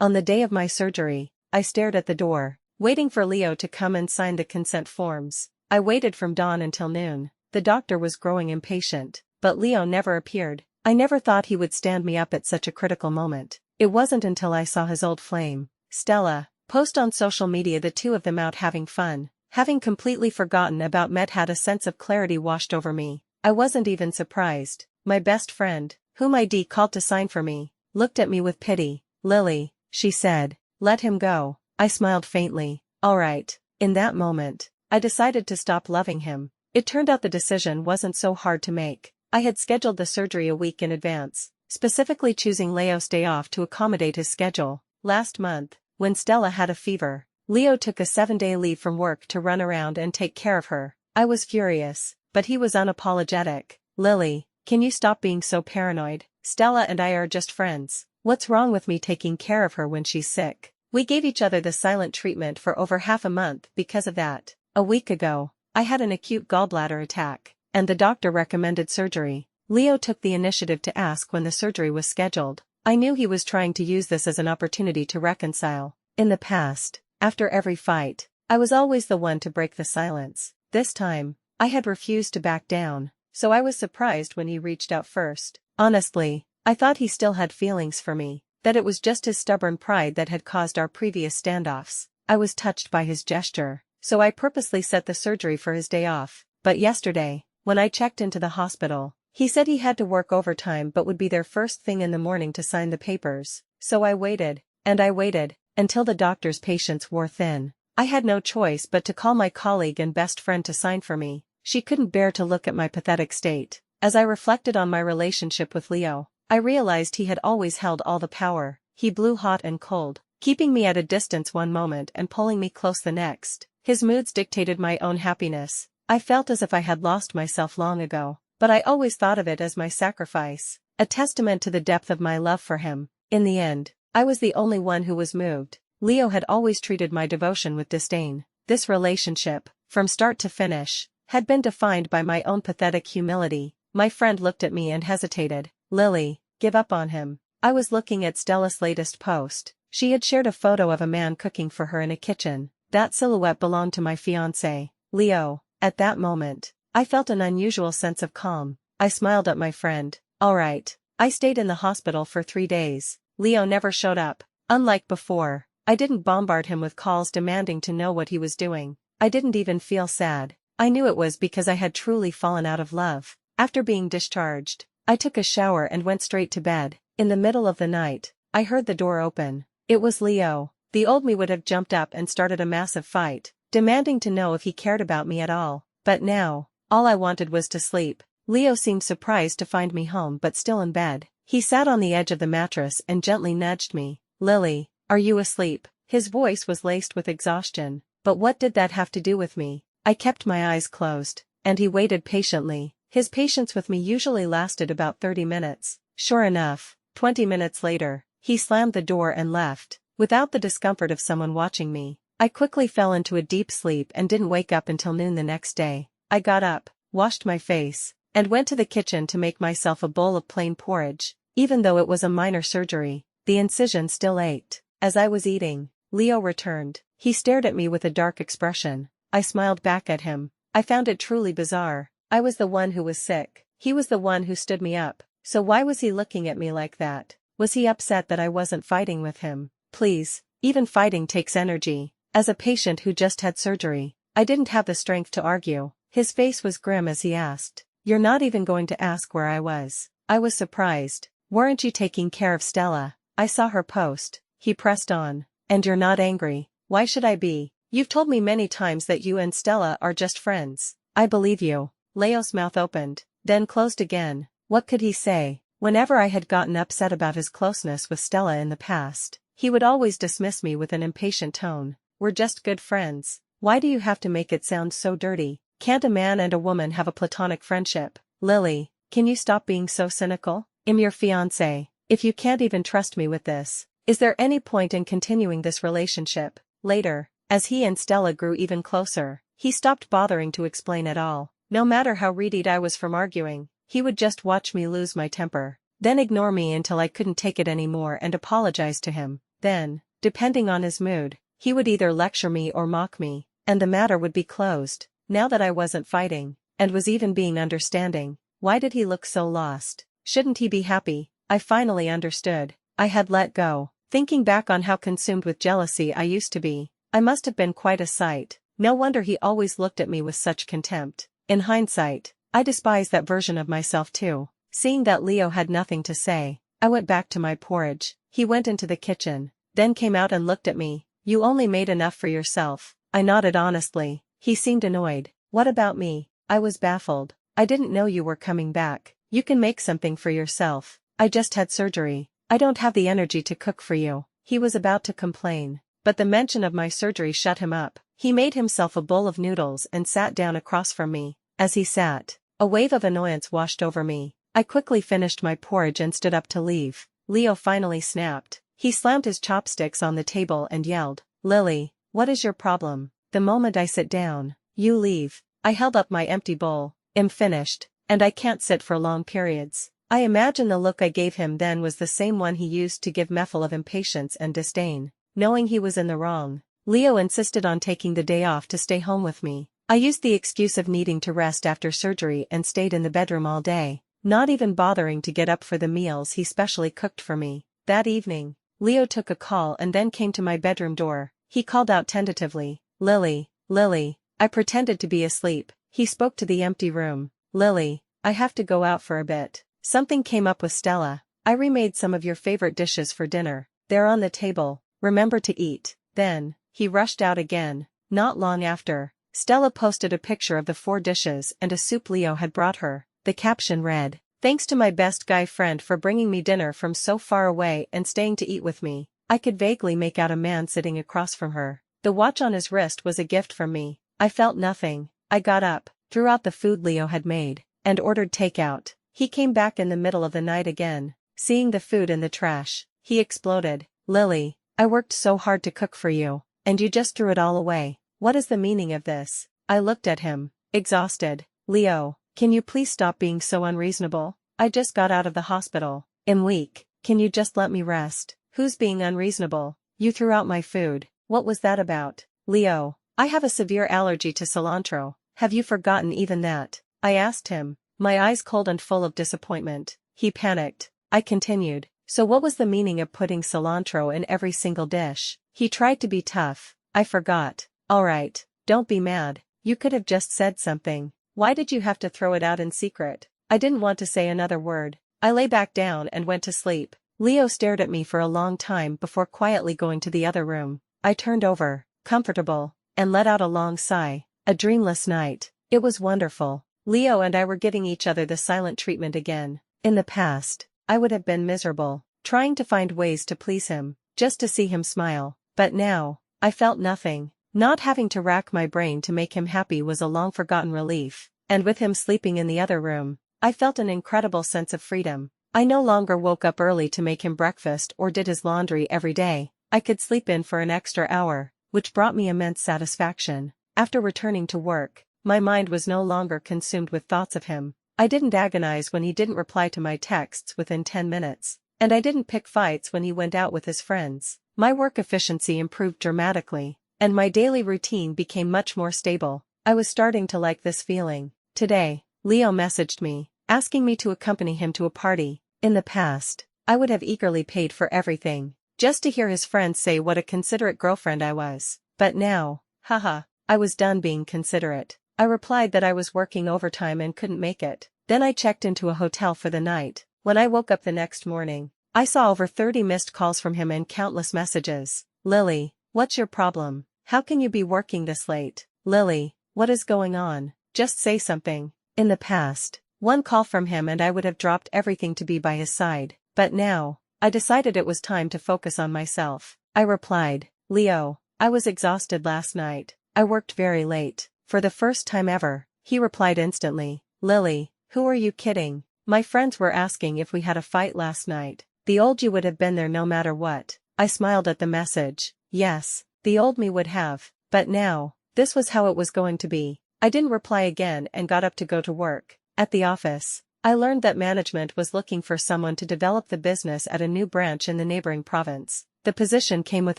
On the day of my surgery, I stared at the door, waiting for Leo to come and sign the consent forms. I waited from dawn until noon. The doctor was growing impatient, but Leo never appeared. I never thought he would stand me up at such a critical moment. It wasn't until I saw his old flame, Stella, post on social media the two of them out having fun. Having completely forgotten about Met had a sense of clarity washed over me. I wasn't even surprised. My best friend, whom I'd called to sign for me, looked at me with pity. "Lily," she said, "let him go." I smiled faintly. All right. In that moment, I decided to stop loving him. It turned out the decision wasn't so hard to make. I had scheduled the surgery a week in advance, specifically choosing Leo's day off to accommodate his schedule. Last month, when Stella had a fever, Leo took a 7-day leave from work to run around and take care of her. I was furious, but he was unapologetic. "Lily, can you stop being so paranoid? Stella and I are just friends. What's wrong with me taking care of her when she's sick?" We gave each other the silent treatment for over half a month because of that. A week ago, I had an acute gallbladder attack, and the doctor recommended surgery. Leo took the initiative to ask when the surgery was scheduled. I knew he was trying to use this as an opportunity to reconcile. In the past, after every fight, I was always the one to break the silence. This time, I had refused to back down, so I was surprised when he reached out first. Honestly, I thought he still had feelings for me, that it was just his stubborn pride that had caused our previous standoffs. I was touched by his gesture, so I purposely set the surgery for his day off. But yesterday, when I checked into the hospital, he said he had to work overtime but would be there first thing in the morning to sign the papers. So I waited, and I waited, until the doctor's patience wore thin. I had no choice but to call my colleague and best friend to sign for me. She couldn't bear to look at my pathetic state. As I reflected on my relationship with Leo, I realized he had always held all the power. He blew hot and cold, keeping me at a distance one moment and pulling me close the next. His moods dictated my own happiness. I felt as if I had lost myself long ago, but I always thought of it as my sacrifice, a testament to the depth of my love for him. In the end, I was the only one who was moved. Leo had always treated my devotion with disdain. This relationship, from start to finish, had been defined by my own pathetic humility. My friend looked at me and hesitated. "Lily, give up on him." I was looking at Stella's latest post. She had shared a photo of a man cooking for her in a kitchen. That silhouette belonged to my fiancé, Leo. At that moment, I felt an unusual sense of calm. I smiled at my friend. All right. I stayed in the hospital for 3 days. Leo never showed up. Unlike before, I didn't bombard him with calls demanding to know what he was doing. I didn't even feel sad. I knew it was because I had truly fallen out of love. After being discharged, I took a shower and went straight to bed. In the middle of the night, I heard the door open. It was Leo. The old me would have jumped up and started a massive fight, demanding to know if he cared about me at all. But now, all I wanted was to sleep. Leo seemed surprised to find me home but still in bed. He sat on the edge of the mattress and gently nudged me. "Lily, are you asleep?" His voice was laced with exhaustion. But what did that have to do with me? I kept my eyes closed, and he waited patiently. His patience with me usually lasted about 30 minutes. Sure enough, 20 minutes later, he slammed the door and left, without the discomfort of someone watching me. I quickly fell into a deep sleep and didn't wake up until noon the next day. I got up, washed my face, and went to the kitchen to make myself a bowl of plain porridge. Even though it was a minor surgery, the incision still ached. As I was eating, Leo returned. He stared at me with a dark expression. I smiled back at him. I found it truly bizarre. I was the one who was sick. He was the one who stood me up. So why was he looking at me like that? Was he upset that I wasn't fighting with him? Please, even fighting takes energy. As a patient who just had surgery, I didn't have the strength to argue. His face was grim as he asked, "You're not even going to ask where I was?" I was surprised. "Weren't you taking care of Stella? I saw her post." He pressed on. "And you're not angry? Why should I be? You've told me many times that you and Stella are just friends." "I believe you." Leo's mouth opened, then closed again. What could he say? Whenever I had gotten upset about his closeness with Stella in the past, he would always dismiss me with an impatient tone. "We're just good friends." Why do you have to make it sound so dirty? Can't a man and a woman have a platonic friendship? Lily, can you stop being so cynical? I'm your fiancé. If you can't even trust me with this, is there any point in continuing this relationship? Later, as he and Stella grew even closer, he stopped bothering to explain at all. No matter how readied I was from arguing, he would just watch me lose my temper, then ignore me until I couldn't take it anymore and apologize to him. Then, depending on his mood, he would either lecture me or mock me, and the matter would be closed. Now that I wasn't fighting, and was even being understanding, why did he look so lost? Shouldn't he be happy? I finally understood. I had let go. Thinking back on how consumed with jealousy I used to be, I must have been quite a sight. No wonder he always looked at me with such contempt. In hindsight, I despise that version of myself too. Seeing that Leo had nothing to say, I went back to my porridge. He went into the kitchen, then came out and looked at me. You only made enough for yourself. I nodded honestly. He seemed annoyed. What about me? I was baffled. I didn't know you were coming back. You can make something for yourself. I just had surgery. I don't have the energy to cook for you. He was about to complain, but the mention of my surgery shut him up. He made himself a bowl of noodles and sat down across from me. As he sat, a wave of annoyance washed over me. I quickly finished my porridge and stood up to leave. Leo finally snapped. He slammed his chopsticks on the table and yelled, "Lily, what is your problem?" The moment I sit down, you leave. I held up my empty bowl. I'm finished, and I can't sit for long periods. I imagine the look I gave him then was the same one he used to give me, full of impatience and disdain. Knowing he was in the wrong, Leo insisted on taking the day off to stay home with me. I used the excuse of needing to rest after surgery and stayed in the bedroom all day, not even bothering to get up for the meals he specially cooked for me. That evening, Leo took a call and then came to my bedroom door. He called out tentatively, "Lily, Lily." I pretended to be asleep. He spoke to the empty room. "Lily, I have to go out for a bit. Something came up with Stella. I remade some of your favorite dishes for dinner. They're on the table. Remember to eat." Then, he rushed out again. Not long after, Stella posted a picture of the 4 dishes and a soup Leo had brought her. The caption read, "Thanks to my best guy friend for bringing me dinner from so far away and staying to eat with me." I could vaguely make out a man sitting across from her. The watch on his wrist was a gift from me. I felt nothing. I got up, threw out the food Leo had made, and ordered takeout. He came back in the middle of the night again. Seeing the food in the trash, he exploded, "Lily, I worked so hard to cook for you, and you just threw it all away. What is the meaning of this?" I looked at him, exhausted. "Leo, can you please stop being so unreasonable? I just got out of the hospital. I'm weak. Can you just let me rest?" "Who's being unreasonable? You threw out my food. What was that about?" "Leo, I have a severe allergy to cilantro. Have you forgotten even that?" I asked him, my eyes cold and full of disappointment. He panicked. I continued, "So what was the meaning of putting cilantro in every single dish?" He tried to be tough. "I forgot." "Alright, don't be mad. You could have just said something. Why did you have to throw it out in secret?" I didn't want to say another word. I lay back down and went to sleep. Leo stared at me for a long time before quietly going to the other room. I turned over, comfortable, and let out a long sigh. A dreamless night. It was wonderful. Leo and I were giving each other the silent treatment again. In the past, I would have been miserable, trying to find ways to please him, just to see him smile. But now, I felt nothing. Not having to rack my brain to make him happy was a long-forgotten relief, and with him sleeping in the other room, I felt an incredible sense of freedom. I no longer woke up early to make him breakfast or did his laundry every day. I could sleep in for an extra hour, which brought me immense satisfaction. After returning to work, my mind was no longer consumed with thoughts of him. I didn't agonize when he didn't reply to my texts within 10 minutes, and I didn't pick fights when he went out with his friends. My work efficiency improved dramatically, and my daily routine became much more stable. I was starting to like this feeling. Today, Leo messaged me, asking me to accompany him to a party. In the past, I would have eagerly paid for everything, just to hear his friends say what a considerate girlfriend I was. But now, haha, I was done being considerate. I replied that I was working overtime and couldn't make it. Then I checked into a hotel for the night. When I woke up the next morning, I saw over 30 missed calls from him and countless messages. "Lily, what's your problem? How can you be working this late? Lily, what is going on? Just say something." In the past, one call from him and I would have dropped everything to be by his side. But now, I decided it was time to focus on myself. I replied, "Leo, I was exhausted last night. I worked very late." For the first time ever, he replied instantly, "Lily, who are you kidding? My friends were asking if we had a fight last night. The old you would have been there no matter what." I smiled at the message. Yes, the old me would have. But now, this was how it was going to be. I didn't reply again and got up to go to work. At the office, I learned that management was looking for someone to develop the business at a new branch in the neighboring province. The position came with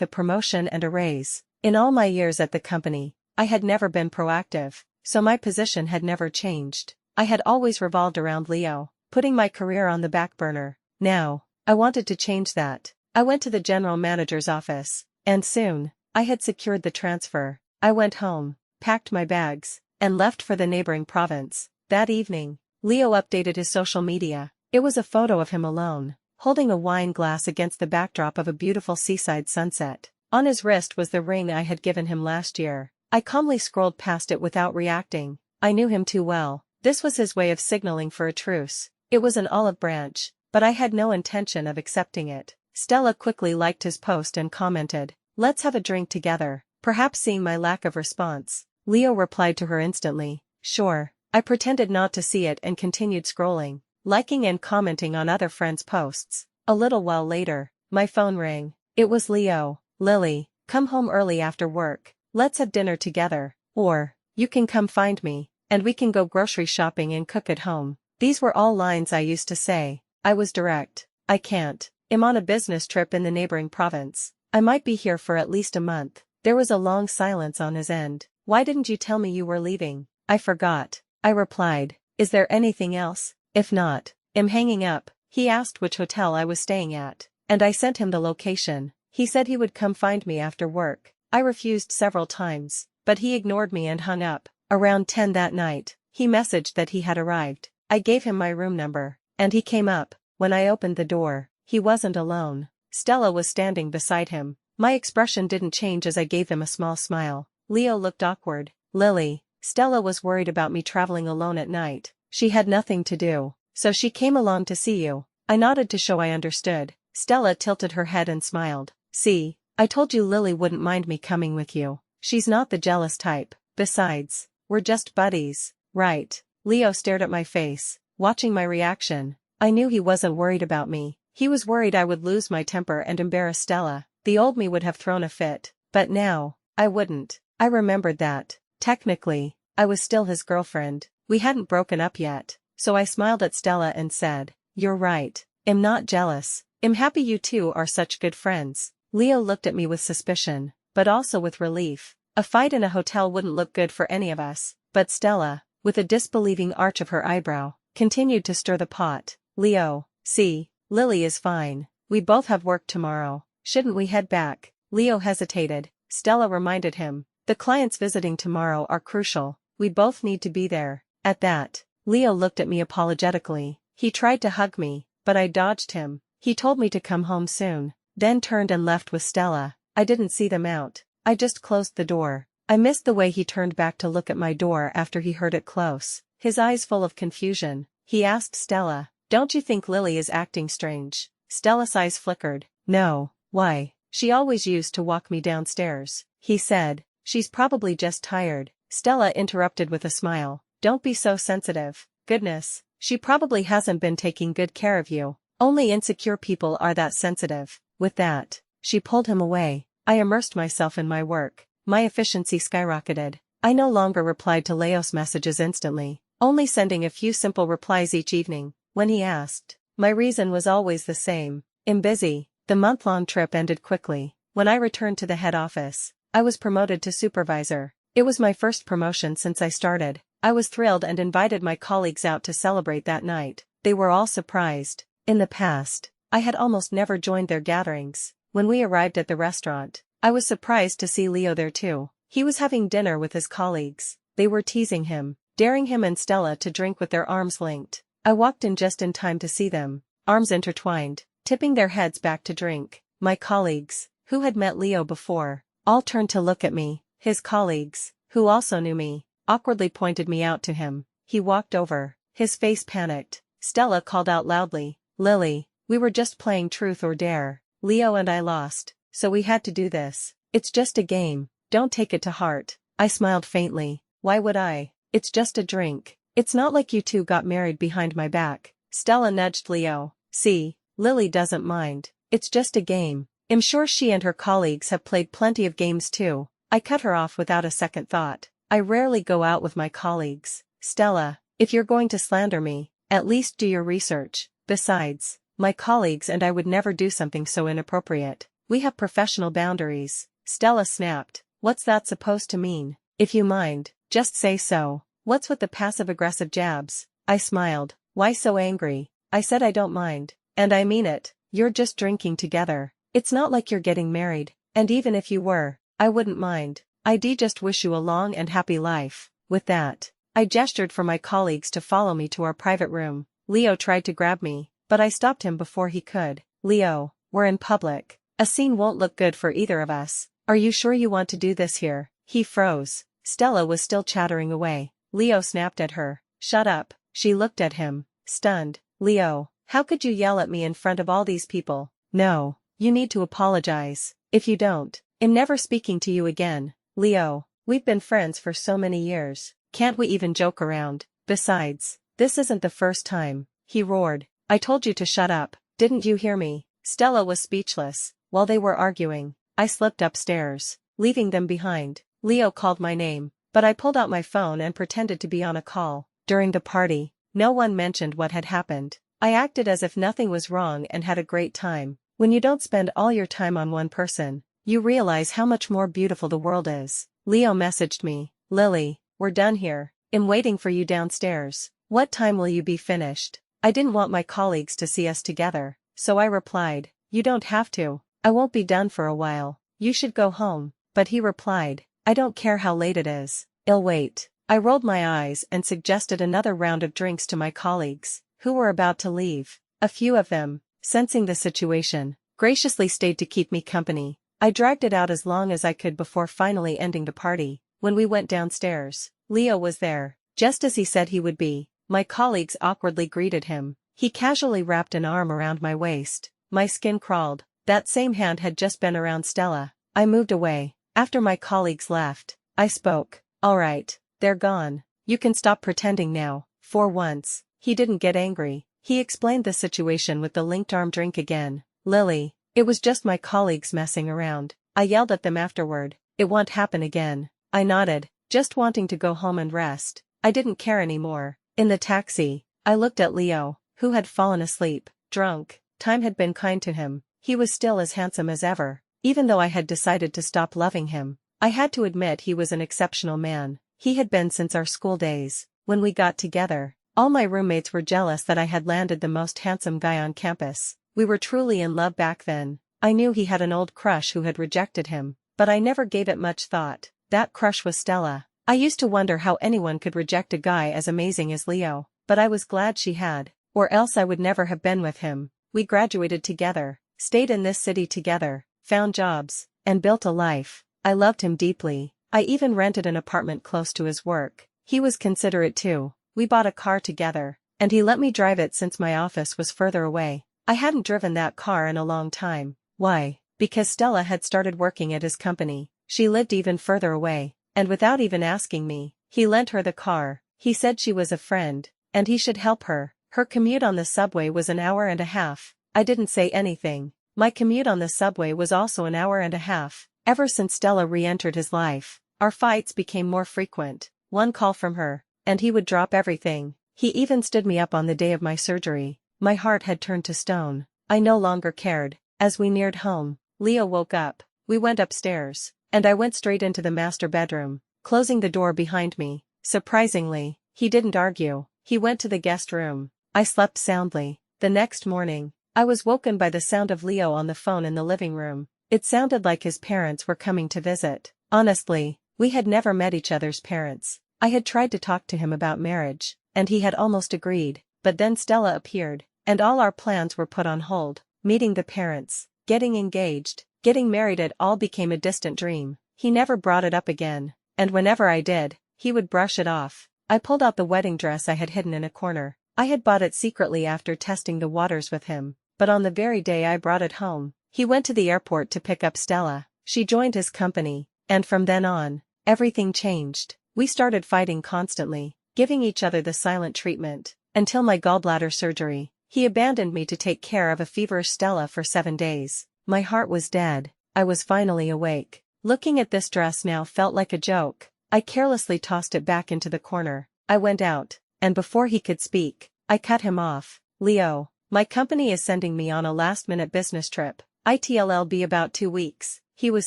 a promotion and a raise. In all my years at the company, I had never been proactive, so my position had never changed. I had always revolved around Leo, putting my career on the back burner. Now, I wanted to change that. I went to the general manager's office, and soon, I had secured the transfer. I went home, packed my bags, and left for the neighboring province. That evening, Leo updated his social media. It was a photo of him alone, holding a wine glass against the backdrop of a beautiful seaside sunset. On his wrist was the ring I had given him last year. I calmly scrolled past it without reacting. I knew him too well. This was his way of signaling for a truce. It was an olive branch, but I had no intention of accepting it. Stella quickly liked his post and commented, "Let's have a drink together," perhaps seeing my lack of response. Leo replied to her instantly, "Sure." I pretended not to see it and continued scrolling, liking and commenting on other friends' posts. A little while later, my phone rang. It was Leo. "Lily, come home early after work. Let's have dinner together. Or, you can come find me, and we can go grocery shopping and cook at home." These were all lines I used to say. I was direct. "I can't. I'm on a business trip in the neighboring province. I might be here for at least a month." There was a long silence on his end. "Why didn't you tell me you were leaving?" "I forgot," I replied. "Is there anything else? If not, I'm hanging up." He asked which hotel I was staying at, and I sent him the location. He said he would come find me after work. I refused several times, but he ignored me and hung up. Around 10 that night, he messaged that he had arrived. I gave him my room number, and he came up. When I opened the door, he wasn't alone. Stella was standing beside him. My expression didn't change as I gave him a small smile. Leo looked awkward. "Lily, Stella was worried about me traveling alone at night. She had nothing to do, so she came along to see you." I nodded to show I understood. Stella tilted her head and smiled. "See, I told you Lily wouldn't mind me coming with you. She's not the jealous type. Besides, we're just buddies, right?" Leo stared at my face, watching my reaction. I knew he wasn't worried about me. He was worried I would lose my temper and embarrass Stella. The old me would have thrown a fit, but now, I wouldn't. I remembered that, technically, I was still his girlfriend. We hadn't broken up yet, so I smiled at Stella and said, "You're right. I'm not jealous. I'm happy you two are such good friends." Leo looked at me with suspicion, but also with relief. A fight in a hotel wouldn't look good for any of us, but Stella, with a disbelieving arch of her eyebrow, continued to stir the pot. "Leo, see, Lily is fine. We both have work tomorrow. Shouldn't we head back?" Leo hesitated. Stella reminded him, "The clients visiting tomorrow are crucial. We both need to be there." At that, Leo looked at me apologetically. He tried to hug me, but I dodged him. He told me to come home soon, then turned and left with Stella. I didn't see them out. I just closed the door. I missed the way he turned back to look at my door after he heard it close, his eyes full of confusion. He asked Stella, "Don't you think Lily is acting strange?" Stella's eyes flickered. "No, why? She always used to walk me downstairs," he said. "She's probably just tired." Stella interrupted with a smile. "Don't be so sensitive. Goodness, she probably hasn't been taking good care of you. Only insecure people are that sensitive." With that, she pulled him away. I immersed myself in my work. My efficiency skyrocketed. I no longer replied to Leo's messages instantly, only sending a few simple replies each evening. When he asked, my reason was always the same: "I'm busy." The month-long trip ended quickly. When I returned to the head office, I was promoted to supervisor. It was my first promotion since I started. I was thrilled and invited my colleagues out to celebrate that night. They were all surprised. In the past, I had almost never joined their gatherings. When we arrived at the restaurant, I was surprised to see Leo there too. He was having dinner with his colleagues. They were teasing him, daring him and Stella to drink with their arms linked. I walked in just in time to see them, arms intertwined, tipping their heads back to drink. My colleagues, who had met Leo before, all turned to look at me. His colleagues, who also knew me, awkwardly pointed me out to him. He walked over. His face panicked. Stella called out loudly, "Lily, we were just playing truth or dare. Leo and I lost, so we had to do this. It's just a game. Don't take it to heart." I smiled faintly. "Why would I? It's just a drink. It's not like you two got married behind my back." Stella nudged Leo. "See, Lily doesn't mind. It's just a game. I'm sure she and her colleagues have played plenty of games too." I cut her off without a second thought. "I rarely go out with my colleagues. Stella, if you're going to slander me, at least do your research. Besides, my colleagues and I would never do something so inappropriate." We have professional boundaries. Stella snapped. What's that supposed to mean? If you mind, just say so. What's with the passive-aggressive jabs? I smiled. Why so angry? I said I don't mind. And I mean it. You're just drinking together. It's not like you're getting married. And even if you were, I wouldn't mind. I'd just wish you a long and happy life. With that, I gestured for my colleagues to follow me to our private room. Leo tried to grab me, but I stopped him before he could. Leo, we're in public. A scene won't look good for either of us. Are you sure you want to do this here? He froze. Stella was still chattering away. Leo snapped at her. Shut up. She looked at him, stunned. Leo, how could you yell at me in front of all these people? No, you need to apologize. If you don't, I'm never speaking to you again. Leo, we've been friends for so many years. Can't we even joke around? Besides, this isn't the first time. He roared. I told you to shut up. Didn't you hear me? Stella was speechless. While they were arguing, I slipped upstairs, leaving them behind. Leo called my name, but I pulled out my phone and pretended to be on a call. During the party, no one mentioned what had happened. I acted as if nothing was wrong and had a great time. When you don't spend all your time on one person, you realize how much more beautiful the world is. Leo messaged me. Lily, we're done here. I'm waiting for you downstairs. What time will you be finished? I didn't want my colleagues to see us together, so I replied, you don't have to. I won't be done for a while. You should go home. But he replied, I don't care how late it is. I'll wait. I rolled my eyes and suggested another round of drinks to my colleagues, who were about to leave. A few of them, sensing the situation, graciously stayed to keep me company. I dragged it out as long as I could before finally ending the party. When we went downstairs, Leo was there, just as he said he would be. My colleagues awkwardly greeted him. He casually wrapped an arm around my waist. My skin crawled. That same hand had just been around Stella. I moved away. After my colleagues left, I spoke. All right, they're gone. You can stop pretending now. For once, he didn't get angry. He explained the situation with the linked arm drink again. Lily, it was just my colleagues messing around. I yelled at them afterward. It won't happen again. I nodded, just wanting to go home and rest. I didn't care anymore. In the taxi, I looked at Leo, who had fallen asleep, drunk. Time had been kind to him. He was still as handsome as ever. Even though I had decided to stop loving him, I had to admit he was an exceptional man. He had been since our school days. When we got together, all my roommates were jealous that I had landed the most handsome guy on campus. We were truly in love back then. I knew he had an old crush who had rejected him, but I never gave it much thought. That crush was Stella. I used to wonder how anyone could reject a guy as amazing as Leo, but I was glad she had, or else I would never have been with him. We graduated together, stayed in this city together, found jobs, and built a life. I loved him deeply. I even rented an apartment close to his work. He was considerate too. We bought a car together, and he let me drive it since my office was further away. I hadn't driven that car in a long time. Why? Because Stella had started working at his company. She lived even further away, and without even asking me, he lent her the car. He said she was a friend, and he should help her. Her commute on the subway was an hour and a half. I didn't say anything. My commute on the subway was also an hour and a half. Ever since Stella re-entered his life, our fights became more frequent. One call from her, and he would drop everything. He even stood me up on the day of my surgery. My heart had turned to stone. I no longer cared. As we neared home, Leo woke up. We went upstairs, and I went straight into the master bedroom, closing the door behind me. Surprisingly, he didn't argue. He went to the guest room. I slept soundly. The next morning, I was woken by the sound of Leo on the phone in the living room. It sounded like his parents were coming to visit. Honestly, we had never met each other's parents. I had tried to talk to him about marriage, and he had almost agreed, but then Stella appeared, and all our plans were put on hold. Meeting the parents, getting engaged, getting married, it all became a distant dream. He never brought it up again, and whenever I did, he would brush it off. I pulled out the wedding dress I had hidden in a corner. I had bought it secretly after testing the waters with him, but on the very day I brought it home, he went to the airport to pick up Stella. She joined his company, and from then on, everything changed. We started fighting constantly, giving each other the silent treatment, until my gallbladder surgery. He abandoned me to take care of a feverish Stella for 7 days. My heart was dead. I was finally awake. Looking at this dress now felt like a joke. I carelessly tossed it back into the corner. I went out, and before he could speak, I cut him off. Leo, my company is sending me on a last-minute business trip. It'll be about 2 weeks. He was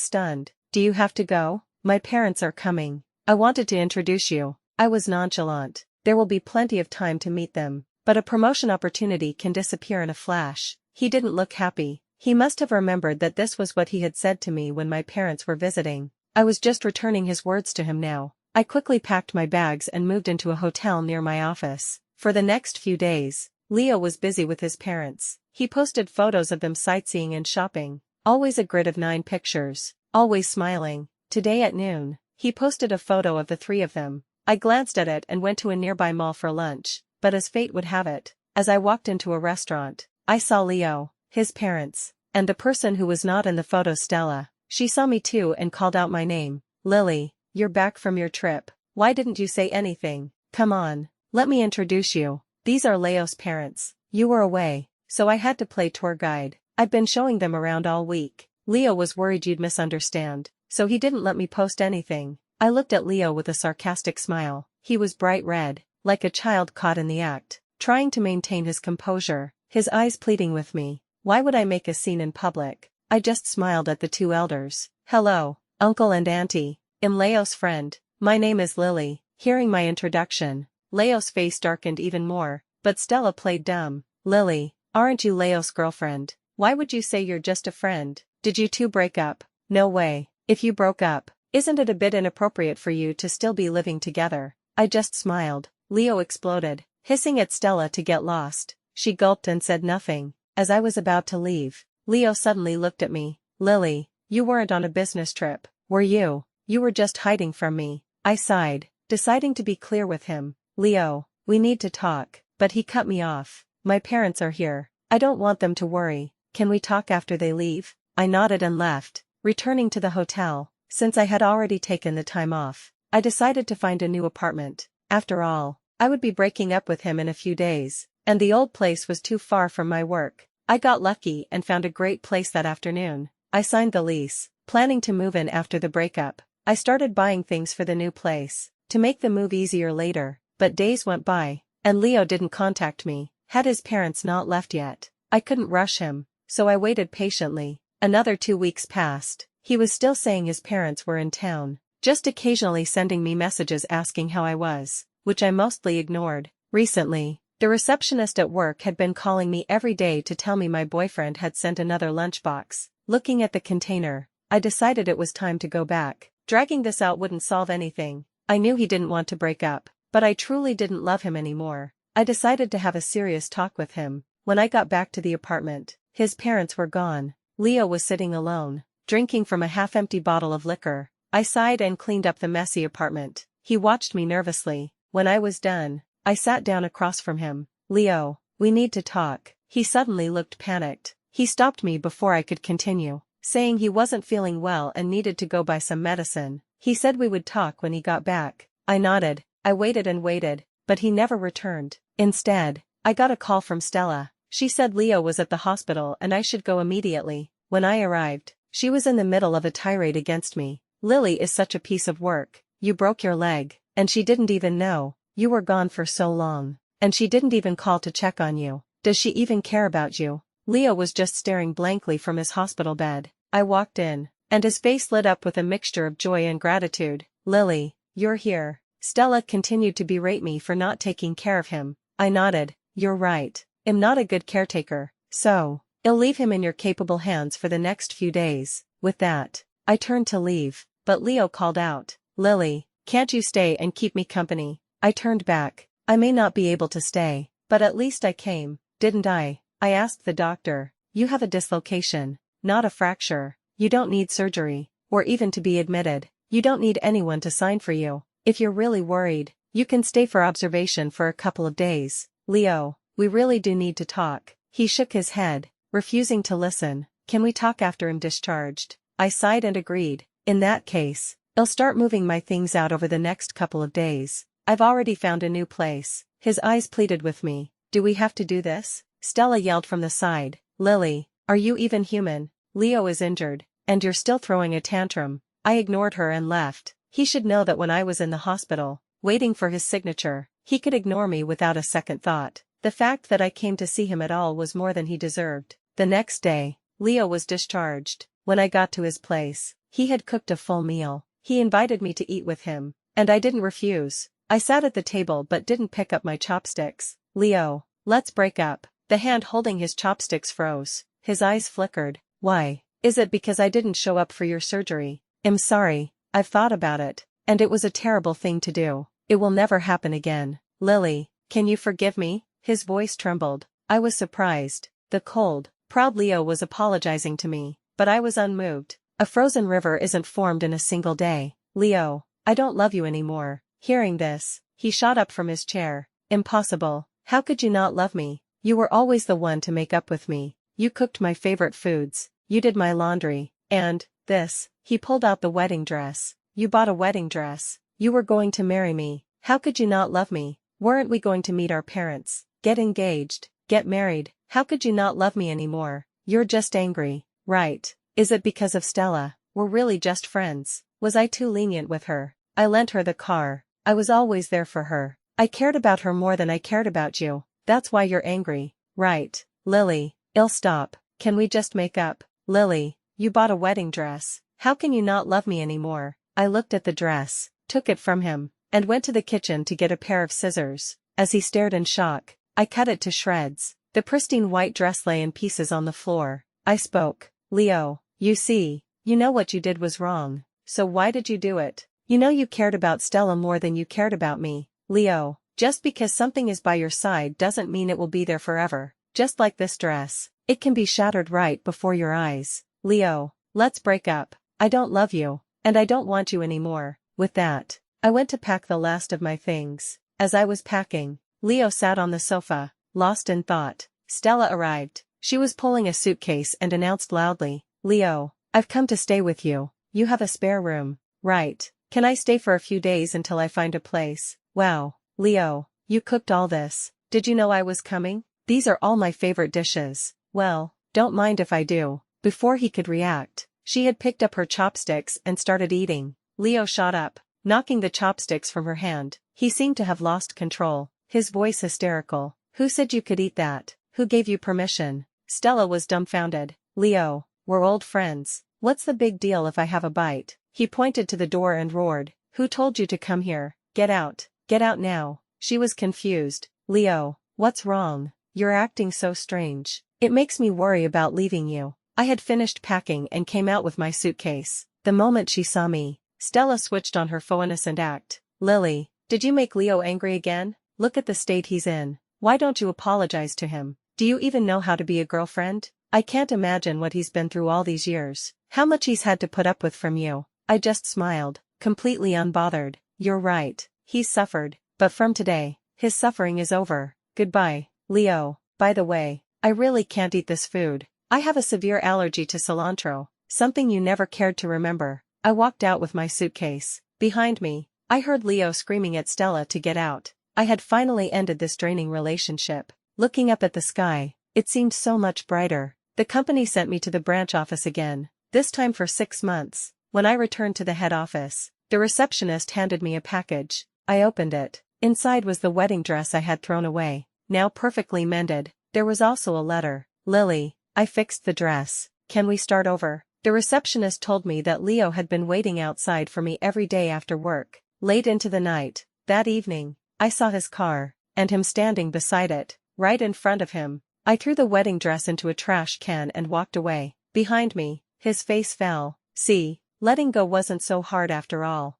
stunned. Do you have to go? My parents are coming. I wanted to introduce you. I was nonchalant. There will be plenty of time to meet them. But a promotion opportunity can disappear in a flash. He didn't look happy. He must have remembered that this was what he had said to me when my parents were visiting. I was just returning his words to him now. I quickly packed my bags and moved into a hotel near my office. For the next few days, Leo was busy with his parents. He posted photos of them sightseeing and shopping. Always a grid of 9 pictures. Always smiling. Today at noon, he posted a photo of the 3 of them. I glanced at it and went to a nearby mall for lunch, but as fate would have it, as I walked into a restaurant, I saw Leo, his parents, and the person who was not in the photo, Stella. She saw me too and called out my name. Lily, you're back from your trip. Why didn't you say anything? Come on, let me introduce you. These are Leo's parents. You were away, so I had to play tour guide. I've been showing them around all week. Leo was worried you'd misunderstand, so he didn't let me post anything. I looked at Leo with a sarcastic smile. He was bright red, like a child caught in the act, trying to maintain his composure, his eyes pleading with me. Why would I make a scene in public? I just smiled at the 2 elders. Hello, Uncle and Auntie. I'm Leo's friend. My name is Lily. Hearing my introduction, Leo's face darkened even more, but Stella played dumb. Lily, aren't you Leo's girlfriend? Why would you say you're just a friend? Did you 2 break up? No way. If you broke up, isn't it a bit inappropriate for you to still be living together? I just smiled. Leo exploded, hissing at Stella to get lost. She gulped and said nothing. As I was about to leave, Leo suddenly looked at me. Lily, you weren't on a business trip, were you? You were just hiding from me. I sighed, deciding to be clear with him. Leo, we need to talk, but he cut me off. My parents are here. I don't want them to worry. Can we talk after they leave? I nodded and left, returning to the hotel. Since I had already taken the time off, I decided to find a new apartment. After all, I would be breaking up with him in a few days, and the old place was too far from my work. I got lucky and found a great place that afternoon. I signed the lease, planning to move in after the breakup. I started buying things for the new place, to make the move easier later, but days went by, and Leo didn't contact me. Had his parents not left yet? I couldn't rush him, so I waited patiently. Another 2 weeks passed. He was still saying his parents were in town, just occasionally sending me messages asking how I was, which I mostly ignored. Recently, the receptionist at work had been calling me every day to tell me my boyfriend had sent another lunchbox. Looking at the container, I decided it was time to go back. Dragging this out wouldn't solve anything. I knew he didn't want to break up, but I truly didn't love him anymore. I decided to have a serious talk with him. When I got back to the apartment, his parents were gone. Leo was sitting alone, drinking from a half-empty bottle of liquor. I sighed and cleaned up the messy apartment. He watched me nervously. When I was done, I sat down across from him. Leo, we need to talk. He suddenly looked panicked. He stopped me before I could continue, saying he wasn't feeling well and needed to go buy some medicine. He said we would talk when he got back. I nodded. I waited and waited, but he never returned. Instead, I got a call from Stella. She said Leo was at the hospital and I should go immediately. When I arrived, she was in the middle of a tirade against me. Lily is such a piece of work. You broke your leg, and she didn't even know. You were gone for so long, and she didn't even call to check on you. Does she even care about you? Leo was just staring blankly from his hospital bed. I walked in, and his face lit up with a mixture of joy and gratitude. Lily, you're here. Stella continued to berate me for not taking care of him. I nodded. You're right. I'm not a good caretaker, so I'll leave him in your capable hands for the next few days. With that, I turned to leave, but Leo called out, Lily, can't you stay and keep me company? I turned back. I may not be able to stay, but at least I came, didn't I? I asked the doctor. You have a dislocation, not a fracture. You don't need surgery, or even to be admitted. You don't need anyone to sign for you. If you're really worried, you can stay for observation for a couple of days. Leo, we really do need to talk. He shook his head, refusing to listen. Can we talk after I'm discharged? I sighed and agreed. In that case, I'll start moving my things out over the next couple of days. I've already found a new place. His eyes pleaded with me. Do we have to do this? Stella yelled from the side. Lily, are you even human? Leo is injured, and you're still throwing a tantrum. I ignored her and left. He should know that when I was in the hospital, waiting for his signature, he could ignore me without a second thought. The fact that I came to see him at all was more than he deserved. The next day, Leo was discharged. When I got to his place, he had cooked a full meal. He invited me to eat with him, and I didn't refuse. I sat at the table but didn't pick up my chopsticks. Leo, let's break up. The hand holding his chopsticks froze. His eyes flickered. Why? Is it because I didn't show up for your surgery? I'm sorry, I've thought about it, and it was a terrible thing to do. It will never happen again. Lily, can you forgive me? His voice trembled. I was surprised. The cold, proud Leo was apologizing to me, but I was unmoved. A frozen river isn't formed in a single day. Leo, I don't love you anymore. Hearing this, he shot up from his chair. Impossible. How could you not love me? You were always the one to make up with me. You cooked my favorite foods. You did my laundry. And, this, he pulled out the wedding dress. You bought a wedding dress. You were going to marry me. How could you not love me? Weren't we going to meet our parents, get engaged, get married? How could you not love me anymore? You're just angry, right? Is it because of Stella? We're really just friends. Was I too lenient with her? I lent her the car. I was always there for her. I cared about her more than I cared about you. That's why you're angry, right? Lily, I'll stop. Can we just make up? Lily, you bought a wedding dress. How can you not love me anymore? I looked at the dress, took it from him, and went to the kitchen to get a pair of scissors. As he stared in shock, I cut it to shreds. The pristine white dress lay in pieces on the floor. I spoke. Leo, you see, you know what you did was wrong. So why did you do it? You know you cared about Stella more than you cared about me. Leo, just because something is by your side doesn't mean it will be there forever. Just like this dress, it can be shattered right before your eyes. Leo, let's break up. I don't love you, and I don't want you anymore. With that, I went to pack the last of my things. As I was packing, Leo sat on the sofa, lost in thought. Stella arrived. She was pulling a suitcase and announced loudly, Leo, I've come to stay with you. You have a spare room, right? Can I stay for a few days until I find a place? Wow, Leo, you cooked all this. Did you know I was coming? These are all my favorite dishes. Well, don't mind if I do. Before he could react, she had picked up her chopsticks and started eating. Leo shot up, knocking the chopsticks from her hand. He seemed to have lost control, his voice hysterical. Who said you could eat that? Who gave you permission? Stella was dumbfounded. Leo, we're old friends. What's the big deal if I have a bite? He pointed to the door and roared. Who told you to come here? Get out. Get out now. She was confused. Leo, what's wrong? You're acting so strange. It makes me worry about leaving you. I had finished packing and came out with my suitcase. The moment she saw me, Stella switched on her faux innocent act. Lily, did you make Leo angry again? Look at the state he's in. Why don't you apologize to him? Do you even know how to be a girlfriend? I can't imagine what he's been through all these years. How much he's had to put up with from you. I just smiled, completely unbothered. You're right, he's suffered, but from today, his suffering is over. Goodbye, Leo. By the way, I really can't eat this food. I have a severe allergy to cilantro, something you never cared to remember. I walked out with my suitcase. Behind me, I heard Leo screaming at Stella to get out. I had finally ended this draining relationship. Looking up at the sky, it seemed so much brighter. The company sent me to the branch office again, this time for 6 months. When I returned to the head office, the receptionist handed me a package. I opened it. Inside was the wedding dress I had thrown away, now perfectly mended. There was also a letter. Lily, I fixed the dress. Can we start over? The receptionist told me that Leo had been waiting outside for me every day after work. Late into the night, that evening, I saw his car, and him standing beside it, right in front of him. I threw the wedding dress into a trash can and walked away. Behind me, his face fell. See, letting go wasn't so hard after all.